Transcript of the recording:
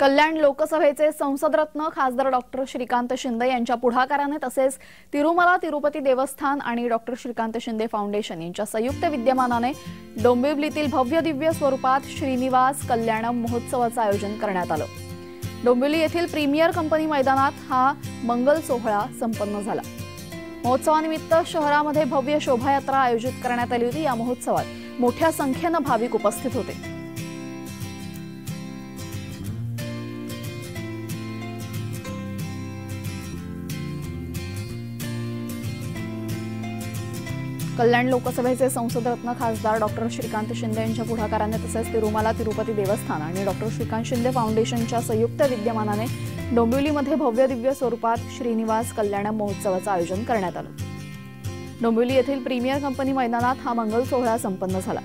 कल्याण लोकसभेचे संसदरत्न खासदार डॉक्टर श्रीकांत शिंदे यांच्या पुढाकाराने तसेच तिरुमला तिरुपती देवस्थान आणि डॉक्टर श्रीकांत शिंदे फाउंडेशन यांच्या संयुक्त विद्यमानाने डोंबिवलीतील भव्य दिव्य स्वरूपात श्रीनिवास कल्याणम महोत्सवाचे आयोजन करण्यात आले। डोंबिवली येथील प्रीमियर कंपनी मैदानात हा मंगल सोहळा संपन्न झाला। महोत्सवानिमित्त शहरामध्ये भव्य शोभायात्रा आयोजित करण्यात आली होती। या महोत्सवात मोठ्या संख्येने भाविक उपस्थित होते। कल्याण लोकसभेचे संसदरत्न खासदार डॉक्टर श्रीकांत शिंदे यांच्या पुढाकाराने तसेच तिरुमला तिरुपती देवस्थान आणि डॉक्टर श्रीकांत शिंदे फाउंडेशनच्या संयुक्त विद्यमानाने डोंबिवलीमध्ये भव्य दिव्य स्वरूपात श्रीनिवास कल्याणम महोत्सवाचे आयोजन करण्यात आले। डोंबिवली येथील प्रीमियर कंपनी मैदानात हा मंगल सोहळा संपन्न झाला।